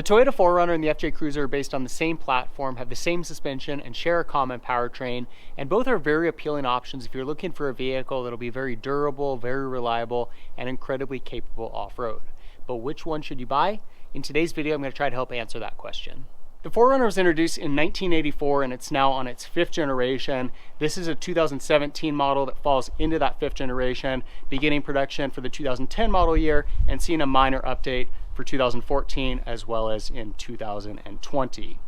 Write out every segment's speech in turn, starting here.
Toyota 4Runner and the FJ Cruiser are based on the same platform, have the same suspension, and share a common powertrain, and both are very appealing options if you're looking for a vehicle that'll be very durable, very reliable, and incredibly capable off-road. But which one should you buy? In today's video, I'm going to try to help answer that question. The 4Runner was introduced in 1984 and it's now on its 5th generation. This is a 2017 model that falls into that 5th generation, beginning production for the 2010 model year and seeing a minor update for 2014 as well as in 2020.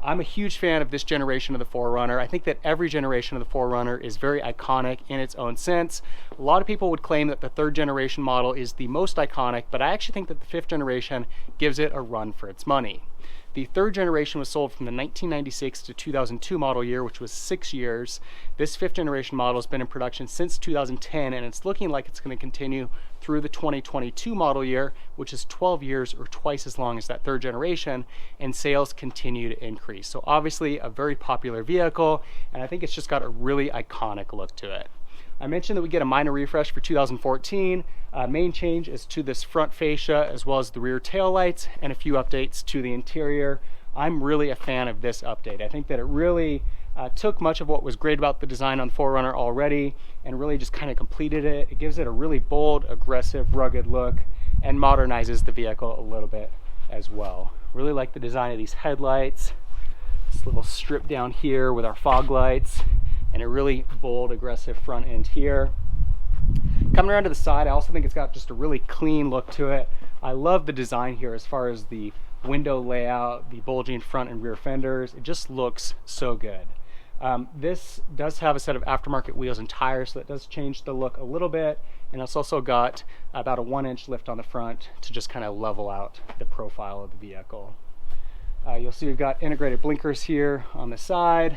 I'm a huge fan of this generation of the 4Runner. I think that every generation of the 4Runner is very iconic in its own sense. A lot of people would claim that the 3rd generation model is the most iconic, but I actually think that the 5th generation gives it a run for its money. The 3rd generation was sold from the 1996 to 2002 model year, which was 6 years. This 5th generation model has been in production since 2010, and it's looking like it's going to continue through the 2022 model year, which is 12 years or twice as long as that 3rd generation, and sales continue to increase. So obviously a very popular vehicle, and I think it's just got a really iconic look to it. I mentioned that we get a minor refresh for 2014. Main change is to this front fascia as well as the rear tail lights and a few updates to the interior. I'm really a fan of this update. I think that it really took much of what was great about the design on 4Runner already and really just kind of completed it. It gives it a really bold, aggressive, rugged look and modernizes the vehicle a little bit as well. Really like the design of these headlights, this little strip down here with our fog lights, and a really bold, aggressive front end here. Coming around to the side, I also think it's got just a really clean look to it. I love the design here as far as the window layout, the bulging front and rear fenders. It just looks so good. This does have a set of aftermarket wheels and tires, so that does change the look a little bit. And it's also got about a 1-inch lift on the front to just kind of level out the profile of the vehicle. You'll see we've got integrated blinkers here on the side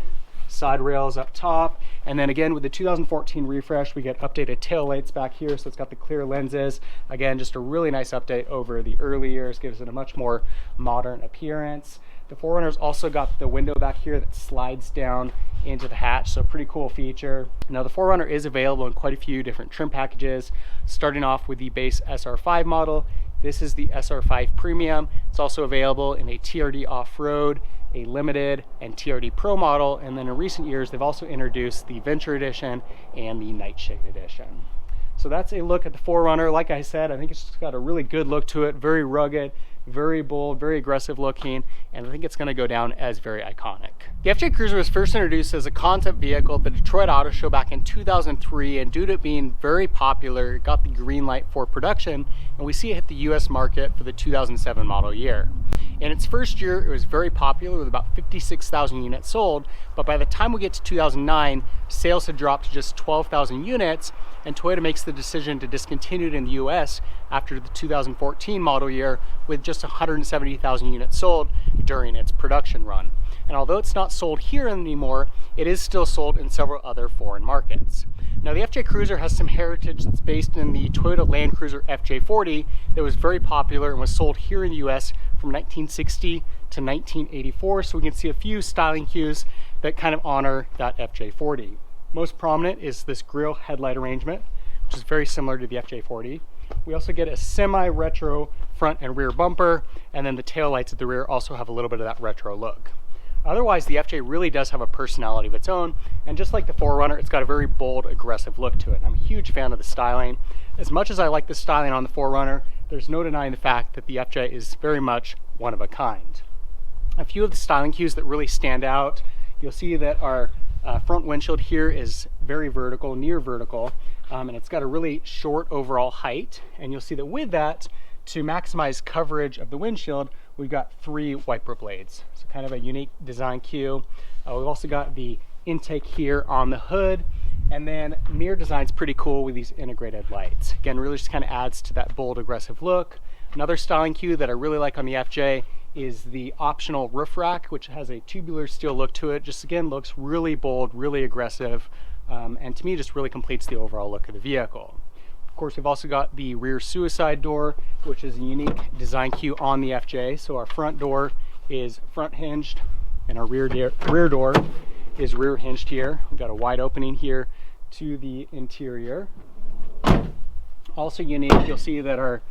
rails up top, and then again with the 2014 refresh we get updated tail lights back here, so it's got the clear lenses. Again, just a really nice update over the early years, gives it a much more modern appearance. The 4Runner's also got the window back here that slides down into the hatch, so pretty cool feature. Now the 4Runner is available in quite a few different trim packages, starting off with the base SR5 model. This is the SR5 Premium. It's also available in a TRD Off-Road, a Limited, and TRD Pro model, and then in recent years they've also introduced the Venture Edition and the Nightshade Edition. So that's a look at the 4Runner. Like I said, I think it's just got a really good look to it, very rugged, very bold, very aggressive looking, and I think it's going to go down as very iconic. The FJ Cruiser was first introduced as a concept vehicle at the Detroit Auto Show back in 2003, and due to it being very popular, it got the green light for production, and we see it hit the US market for the 2007 model year. In its first year, it was very popular with about 56,000 units sold, but by the time we get to 2009, sales had dropped to just 12,000 units, and Toyota makes the decision to discontinue it in the US after the 2014 model year with just 170,000 units sold during its production run. And although it's not sold here anymore, it is still sold in several other foreign markets. Now the FJ Cruiser has some heritage that's based in the Toyota Land Cruiser FJ40 that was very popular and was sold here in the US from 1960 to 1984, so we can see a few styling cues that kind of honor that FJ40. Most prominent is this grille headlight arrangement, which is very similar to the FJ40. We also get a semi-retro front and rear bumper, and then the tail lights at the rear also have a little bit of that retro look. Otherwise, the FJ really does have a personality of its own, and just like the 4Runner, it's got a very bold, aggressive look to it. I'm a huge fan of the styling. As much as I like the styling on the 4Runner, there's no denying the fact that the FJ is very much one of a kind. A few of the styling cues that really stand out, you'll see that our front windshield here is very vertical, near vertical, and it's got a really short overall height, and you'll see that with that, to maximize coverage of the windshield, we've got 3 wiper blades. So kind of a unique design cue. We've also got the intake here on the hood, and then mirror design's pretty cool with these integrated lights. Again, really just kind of adds to that bold, aggressive look. Another styling cue that I really like on the FJ is the optional roof rack, which has a tubular steel look to it. Just again, looks really bold, really aggressive, and to me just really completes the overall look of the vehicle. Of course, we've also got the rear suicide door, which is a unique design cue on the FJ. So our front door is front hinged, and our rear door is rear hinged here. We've got a wide opening here to the interior. Also unique, you'll see that our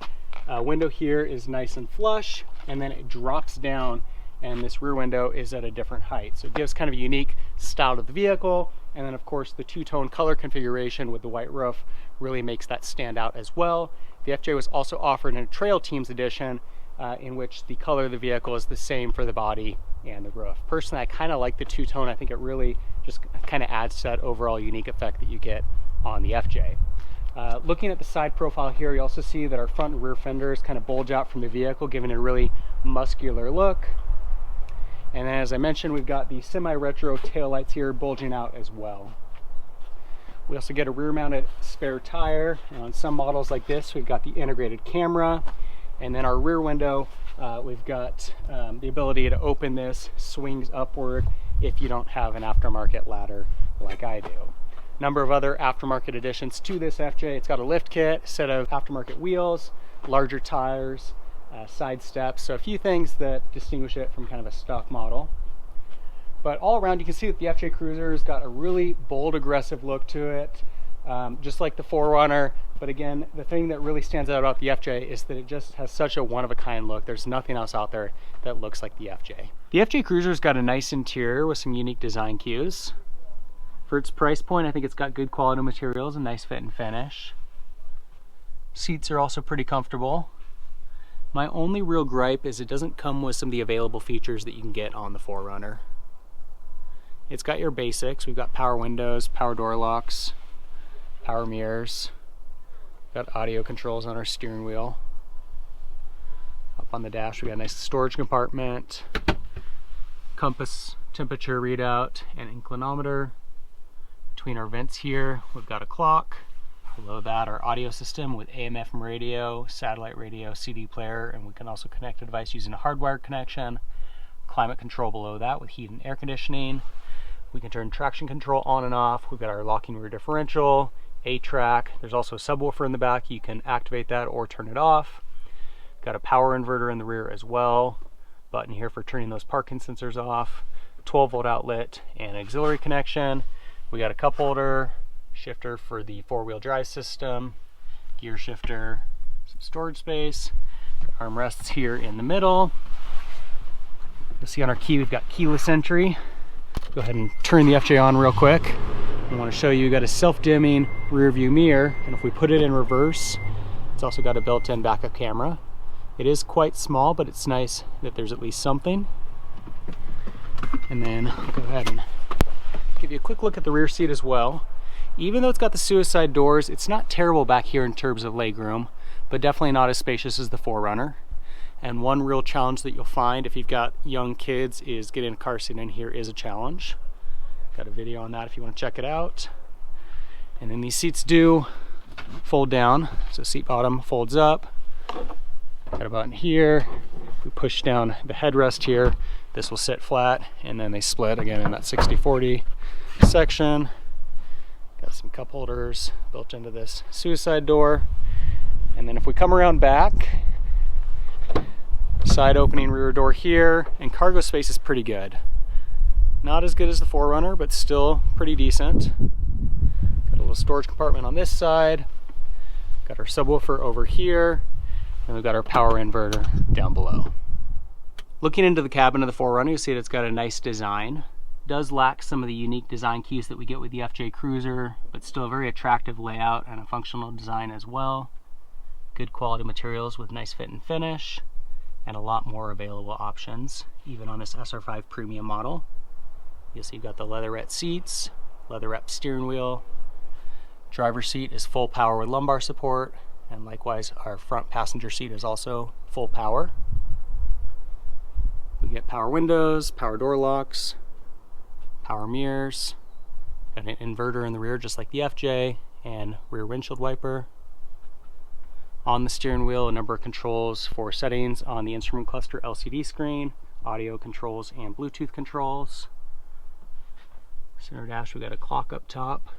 Window here is nice and flush, and then it drops down, and this rear window is at a different height. So it gives kind of a unique style to the vehicle. And then of course the two-tone color configuration with the white roof really makes that stand out as well. The FJ was also offered in a Trail Teams edition, in which the color of the vehicle is the same for the body and the roof. Personally, I kind of like the two-tone. I think it really just kind of adds to that overall unique effect that you get on the FJ. Looking at the side profile here, you also see that our front and rear fenders kind of bulge out from the vehicle, giving it a really muscular look. And then, as I mentioned, we've got the semi-retro taillights here bulging out as well. We also get a rear-mounted spare tire, and on some models like this, we've got the integrated camera. And then our rear window, we've got the ability to open this, swings upward if you don't have an aftermarket ladder like I do. Number of other aftermarket additions to this FJ. It's got a lift kit, set of aftermarket wheels, larger tires, side steps, so a few things that distinguish it from kind of a stock model. But all around, you can see that the FJ Cruiser's got a really bold, aggressive look to it, just like the 4Runner. But again, the thing that really stands out about the FJ is that it just has such a one-of-a-kind look. There's nothing else out there that looks like the FJ. The FJ Cruiser's got a nice interior with some unique design cues. For its price point, I think it's got good quality materials and nice fit and finish. Seats are also pretty comfortable. My only real gripe is it doesn't come with some of the available features that you can get on the 4Runner. It's got your basics. We've got power windows, power door locks, power mirrors. Got audio controls on our steering wheel. Up on the dash, we got a nice storage compartment, compass, temperature readout, and inclinometer. Between our vents here, we've got a clock. Below that, our audio system with AM/FM radio, satellite radio, CD player, and we can also connect a device using a hardwired connection. Climate control below that with heat and air conditioning. We can turn traction control on and off. We've got our locking rear differential, 8-track. There's also a subwoofer in the back. You can activate that or turn it off. Got a power inverter in the rear as well. Button here for turning those parking sensors off. 12-volt outlet and auxiliary connection. We got a cup holder, shifter for the 4-wheel drive system, gear shifter, some storage space, armrests here in the middle. You'll see on our key we've got keyless entry. Go ahead and turn the FJ on real quick. I want to show you, got a self-dimming rear view mirror, and if we put it in reverse, it's also got a built-in backup camera. It is quite small, but it's nice that there's at least something. And then I'll go ahead and give you a quick look at the rear seat as well. Even though it's got the suicide doors, it's not terrible back here in terms of legroom, but definitely not as spacious as the 4Runner. And one real challenge that you'll find if you've got young kids is getting a car seat in here is a challenge. Got a video on that if you want to check it out. And then these seats do fold down, so seat bottom folds up. Got a button here. We push down the headrest here. This will sit flat, and then they split again in that 60/40 section. Got some cup holders built into this suicide door. And then if we come around back, side opening rear door here, and cargo space is pretty good. Not as good as the 4Runner, but still pretty decent. Got a little storage compartment on this side. Got our subwoofer over here, and we've got our power inverter down below. Looking into the cabin of the 4Runner, you see that it's got a nice design. Does lack some of the unique design cues that we get with the FJ Cruiser, but still a very attractive layout and a functional design as well. Good quality materials with nice fit and finish, and a lot more available options, even on this SR5 Premium model. You'll see you've got the leatherette seats, leatherette steering wheel. Driver's seat is full power with lumbar support, and likewise our front passenger seat is also full power. We get power windows, power door locks, power mirrors, got an inverter in the rear just like the FJ, and rear windshield wiper. On the steering wheel, a number of controls for settings on the instrument cluster LCD screen, audio controls and Bluetooth controls. Center dash, we've got a clock up top,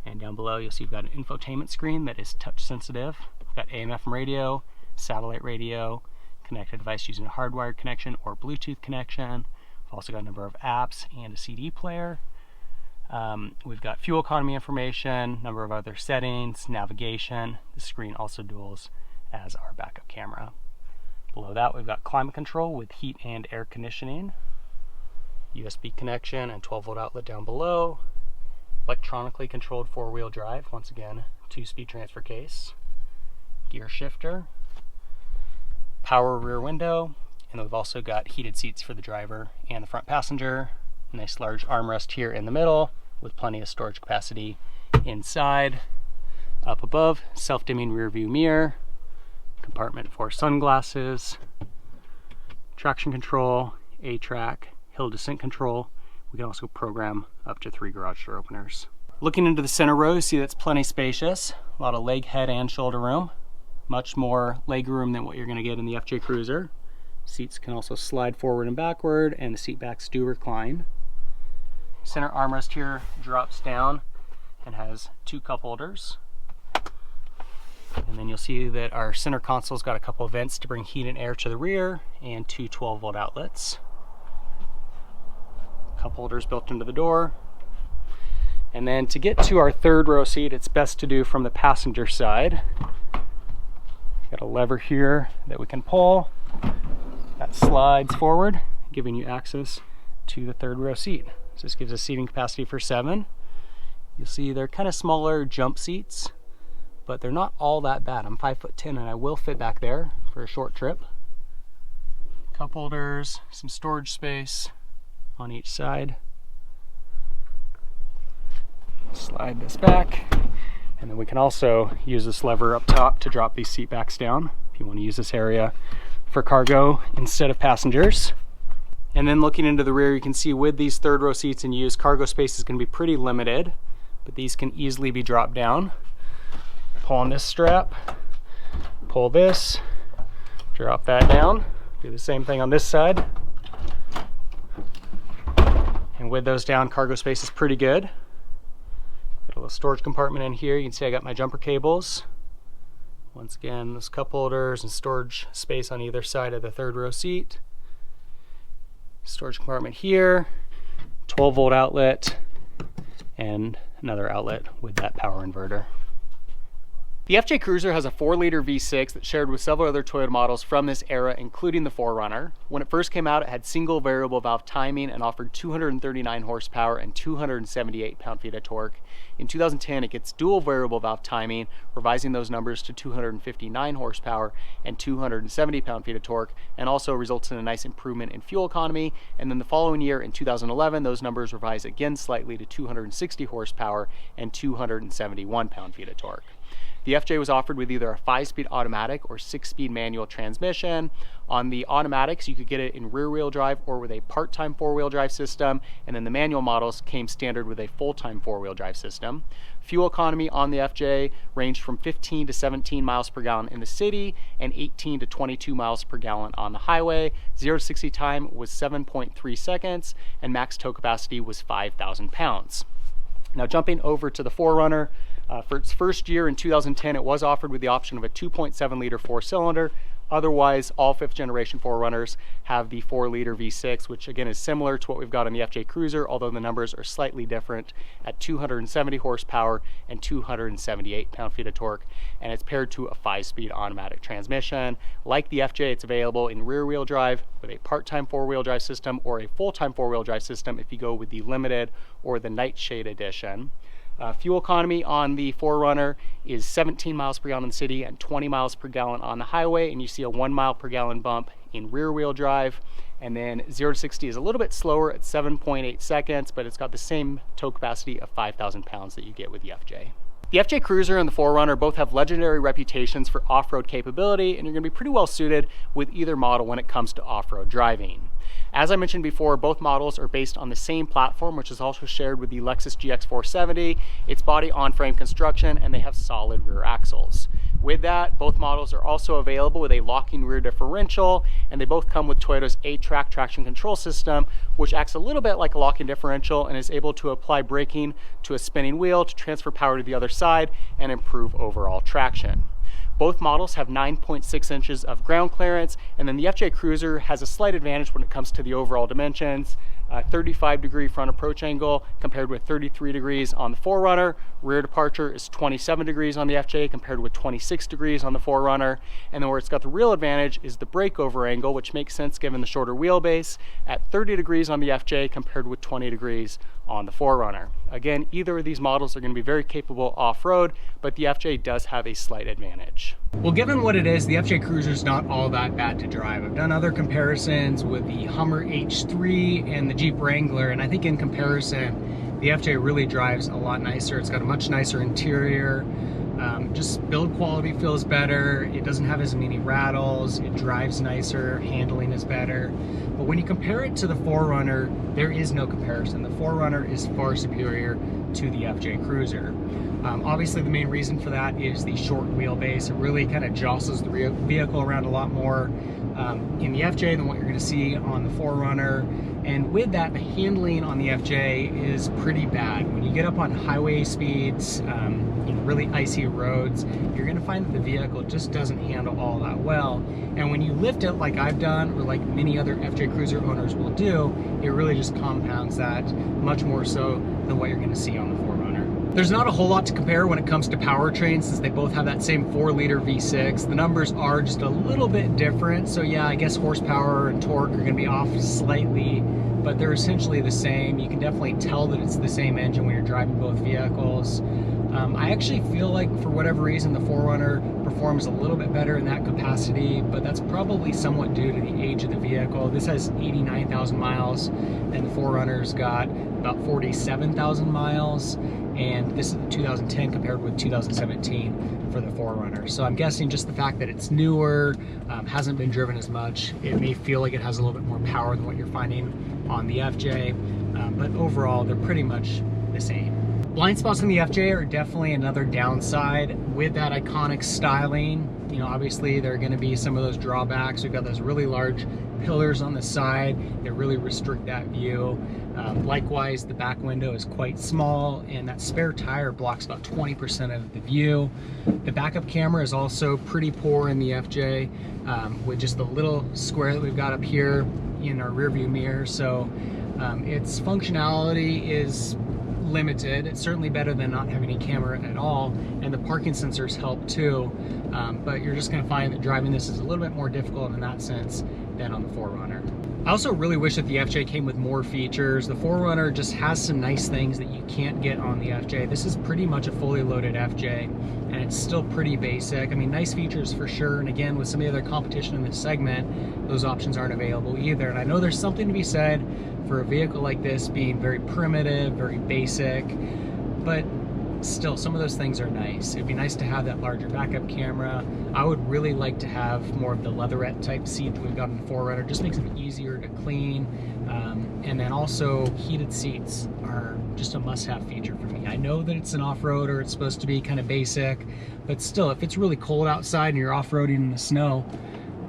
and down below you'll see you've got an infotainment screen that is touch sensitive. We've got AM/FM radio, satellite radio, connected device using a hardwired connection or Bluetooth connection. We've also got a number of apps and a CD player. We've got fuel economy information, number of other settings, navigation. The screen also duals as our backup camera. Below that, we've got climate control with heat and air conditioning, USB connection and 12-volt outlet down below, electronically controlled 4-wheel drive, once again 2-speed transfer case, gear shifter, power rear window, and we've also got heated seats for the driver and the front passenger. Nice large armrest here in the middle with plenty of storage capacity inside. Up above, self-dimming rear view mirror, compartment for sunglasses, traction control, A-track, hill descent control. We can also program up to 3 garage door openers. Looking into the center row, you see that's plenty spacious. A lot of leg, head, and shoulder room. Much more leg room than what you're going to get in the FJ Cruiser. Seats can also slide forward and backward, and the seat backs do recline. Center armrest here drops down and has 2 cup holders. And then you'll see that our center console's got a couple of vents to bring heat and air to the rear and 2 12-volt outlets. Cup holders built into the door. And then to get to our 3rd row seat, it's best to do from the passenger side. Got a lever here that we can pull. That slides forward, giving you access to the 3rd row seat. So this gives us seating capacity for 7. You'll see they're kind of smaller jump seats, but they're not all that bad. I'm 5'10" and I will fit back there for a short trip. Cup holders, some storage space on each side. Slide this back, and then we can also use this lever up top to drop these seat backs down if you want to use this area for cargo instead of passengers. And then looking into the rear, you can see with these 3rd row seats in use, cargo space is going to be pretty limited, but these can easily be dropped down. Pull on this strap, pull this, drop that down, do the same thing on this side. And with those down, cargo space is pretty good. Got a little storage compartment in here. You can see I got my jumper cables. Once again, those cup holders and storage space on either side of the 3rd row seat. Storage compartment here, 12-volt outlet, and another outlet with that power inverter. The FJ Cruiser has a 4-liter V6 that's shared with several other Toyota models from this era, including the 4Runner. When it first came out, it had single variable valve timing and offered 239 horsepower and 278 pound-feet of torque. In 2010, it gets dual variable valve timing, revising those numbers to 259 horsepower and 270 pound-feet of torque, and also results in a nice improvement in fuel economy. And then the following year, in 2011, those numbers revise again slightly to 260 horsepower and 271 pound-feet of torque. The FJ was offered with either a 5-speed automatic or 6-speed manual transmission. On the automatics, you could get it in rear-wheel drive or with a part-time 4-wheel drive system, and then the manual models came standard with a full-time 4-wheel drive system. Fuel economy on the FJ ranged from 15 to 17 miles per gallon in the city and 18 to 22 miles per gallon on the highway. 0 to 60 time was 7.3 seconds, and max tow capacity was 5,000 pounds. Now jumping over to the 4Runner, for its first year in 2010, it was offered with the option of a 2.7-liter 4-cylinder. Otherwise, all 5th generation 4Runners have the 4-liter V6, which again is similar to what we've got on the FJ Cruiser, although the numbers are slightly different at 270 horsepower and 278 pound-feet of torque, and it's paired to a 5-speed automatic transmission. Like the FJ, it's available in rear-wheel drive with a part-time 4-wheel drive system or a full-time 4-wheel drive system if you go with the Limited or the Nightshade Edition. Fuel economy on the 4Runner is 17 miles per gallon in the city and 20 miles per gallon on the highway, and you see a 1 mile per gallon bump in rear-wheel drive. And then 0 to 60 is a little bit slower at 7.8 seconds, but it's got the same tow capacity of 5,000 pounds that you get with the FJ. The FJ Cruiser and the 4Runner both have legendary reputations for off-road capability, and you're going to be pretty well suited with either model when it comes to off-road driving. As I mentioned before, both models are based on the same platform, which is also shared with the Lexus GX 470. It's body on frame construction, and they have solid rear axles. With that, both models are also available with a locking rear differential, and they both come with Toyota's A-track traction control system, which acts a little bit like a locking differential and is able to apply braking to a spinning wheel to transfer power to the other side and improve overall traction. Both models have 9.6 inches of ground clearance, and then the FJ Cruiser has a slight advantage when it comes to the overall dimensions. 35-degree front approach angle compared with 33 degrees on the 4Runner. Rear departure is 27 degrees on the FJ compared with 26 degrees on the 4Runner. And then where it's got the real advantage is the breakover angle, which makes sense given the shorter wheelbase, at 30 degrees on the FJ compared with 20 degrees on the 4Runner. Again, either of these models are going to be very capable off-road, but the FJ does have a slight advantage. Well, given what it is, the FJ Cruiser is not all that bad to drive. I've done other comparisons with the Hummer H3 and the Jeep Wrangler, and I think in comparison, the FJ really drives a lot nicer. It's got a much nicer interior. Just build quality feels better. It doesn't have as many rattles. It drives nicer. Handling is better. But when you compare it to the 4Runner, there is no comparison. The 4Runner is far superior to the FJ Cruiser. Obviously, the main reason for that is the short wheelbase. It really kind of jostles the vehicle around a lot more in the FJ than what you're going to see on the 4Runner. And with that, the handling on the FJ is pretty bad. When you get up on highway speeds, in really icy roads, you're going to find that the vehicle just doesn't handle all that well. And when you lift it like I've done, or like many other FJ Cruiser owners will do, it really just compounds that much more so than what you're going to see on the 4Runner. There's not a whole lot to compare when it comes to powertrain, since they both have that same 4-liter V6. The numbers are just a little bit different. So yeah, I guess horsepower and torque are going to be off slightly, but they're essentially the same. You can definitely tell that it's the same engine when you're driving both vehicles. I actually feel like, for whatever reason, the 4Runner performs a little bit better in that capacity, but that's probably somewhat due to the age of the vehicle. This has 89,000 miles, and the 4Runner's got about 47,000 miles, and this is 2010 compared with 2017 for the 4Runner. So I'm guessing just the fact that it's newer, hasn't been driven as much, it may feel like it has a little bit more power than what you're finding on the FJ, but overall they're pretty much the same. Blind spots in the FJ are definitely another downside. With that iconic styling, you know, obviously there are going to be some of those drawbacks. We've got those really large pillars on the side that really restrict that view. Likewise, the back window is quite small, and that spare tire blocks about 20% of the view. The backup camera is also pretty poor in the FJ, with just the little square that we've got up here in our rear view mirror. So its functionality is limited. It's certainly better than not having a camera at all, and the parking sensors help too, but you're just going to find that driving this is a little bit more difficult in that sense than on the 4Runner. I also really wish that the FJ came with more features. The 4Runner just has some nice things that you can't get on the FJ. This is pretty much a fully loaded FJ, and it's still pretty basic. I mean, nice features for sure, and again, with some of the other competition in this segment, those options aren't available either. And I know there's something to be said for a vehicle like this being very primitive, very basic, but still, some of those things are nice. It'd be nice to have that larger backup camera. I would really like to have more of the leatherette type seat that we've got in the 4Runner. Just makes them easier to clean. And then also, heated seats are just a must-have feature for me. I know that it's an off-roader, it's supposed to be kind of basic, but still, if it's really cold outside and you're off-roading in the snow,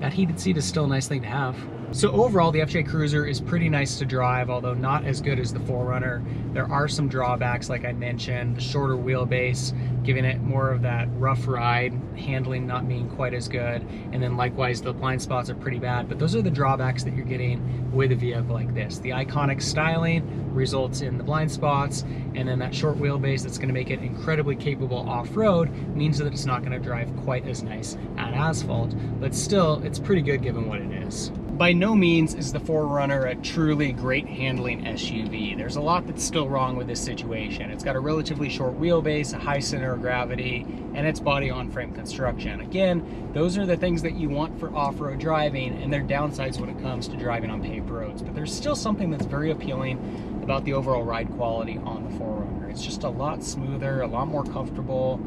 that heated seat is still a nice thing to have. So overall, the FJ Cruiser is pretty nice to drive, although not as good as the 4Runner. There are some drawbacks, like I mentioned, the shorter wheelbase, giving it more of that rough ride, handling not being quite as good, and then likewise, the blind spots are pretty bad, but those are the drawbacks that you're getting with a vehicle like this. The iconic styling results in the blind spots, and then that short wheelbase that's going to make it incredibly capable off-road means that it's not going to drive quite as nice at asphalt, but still, it's pretty good given what it is. By no means is the 4Runner a truly great handling SUV. There's a lot that's still wrong with this situation. It's got a relatively short wheelbase, a high center of gravity, and its body on-frame construction. Again, those are the things that you want for off-road driving, and they're downsides when it comes to driving on paved roads. But there's still something that's very appealing about the overall ride quality on the 4Runner. It's just a lot smoother, a lot more comfortable.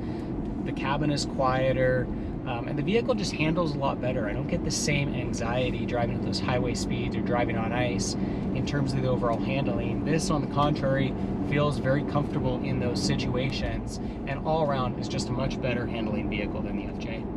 The cabin is quieter. And the vehicle just handles a lot better. I don't get the same anxiety driving at those highway speeds or driving on ice in terms of the overall handling. This, on the contrary, feels very comfortable in those situations, and all around is just a much better handling vehicle than the FJ.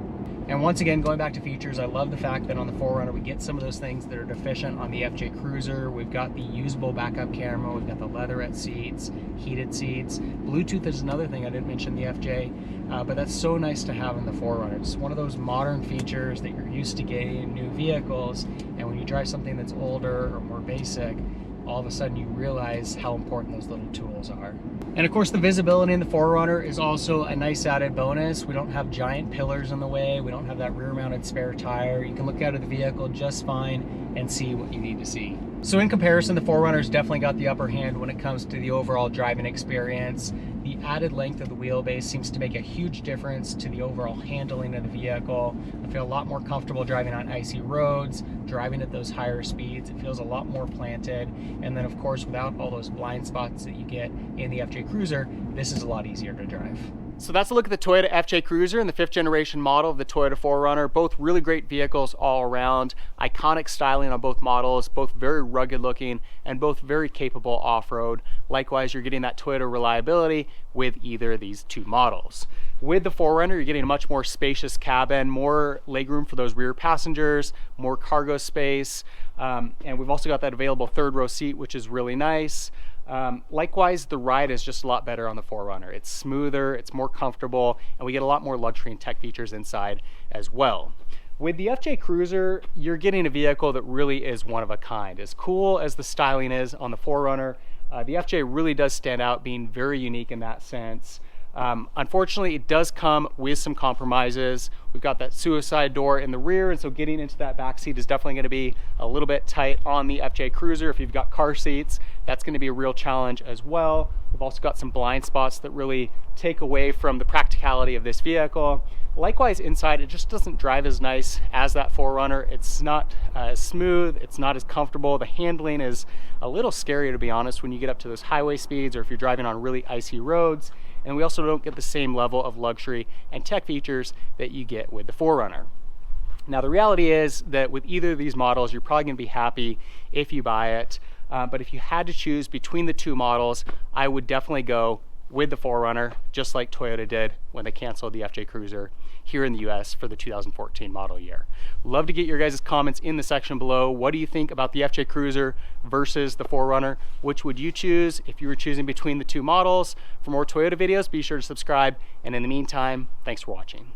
And once again, going back to features, I love the fact that on the 4Runner we get some of those things that are deficient on the FJ Cruiser. We've got the usable backup camera, we've got the leatherette seats, heated seats. Bluetooth is another thing I didn't mention the FJ, but that's so nice to have in the 4Runner. It's one of those modern features that you're used to getting in new vehicles, and when you drive something that's older or more basic, all of a sudden you realize how important those little tools are. And of course, the visibility in the 4Runner is also a nice added bonus. We don't have giant pillars in the way. We don't have that rear mounted spare tire. You can look out of the vehicle just fine and see what you need to see. So in comparison, the 4Runner's definitely got the upper hand when it comes to the overall driving experience. The added length of the wheelbase seems to make a huge difference to the overall handling of the vehicle. I feel a lot more comfortable driving on icy roads, driving at those higher speeds. It feels a lot more planted. And then of course, without all those blind spots that you get in the FJ Cruiser, this is a lot easier to drive. So that's a look at the Toyota FJ Cruiser and the 5th generation model of the Toyota 4Runner. Both really great vehicles all around. Iconic styling on both models, both very rugged looking and both very capable off-road. Likewise, you're getting that Toyota reliability with either of these two models. With the 4Runner, you're getting a much more spacious cabin, more legroom for those rear passengers, more cargo space, and we've also got that available 3rd row seat, which is really nice. Likewise, the ride is just a lot better on the 4Runner. It's smoother, it's more comfortable, and we get a lot more luxury and tech features inside as well. With the FJ Cruiser, you're getting a vehicle that really is one of a kind. As cool as the styling is on the 4Runner, the FJ really does stand out, being very unique in that sense. Unfortunately, it does come with some compromises. We've got that suicide door in the rear, and so getting into that back seat is definitely going to be a little bit tight on the FJ Cruiser. If you've got car seats, that's going to be a real challenge as well. We've also got some blind spots that really take away from the practicality of this vehicle. Likewise, inside, it just doesn't drive as nice as that 4Runner. It's not as smooth, it's not as comfortable. The handling is a little scary, to be honest, when you get up to those highway speeds or if you're driving on really icy roads. And we also don't get the same level of luxury and tech features that you get with the 4Runner. Now, the reality is that with either of these models, you're probably going to be happy if you buy it. But if you had to choose between the two models, I would definitely go with the 4Runner, just like Toyota did when they canceled the FJ Cruiser here in the US for the 2014 model year. Love to get your guys' comments in the section below. What do you think about the FJ Cruiser versus the 4Runner? Which would you choose if you were choosing between the two models? For more Toyota videos, be sure to subscribe. And in the meantime, thanks for watching.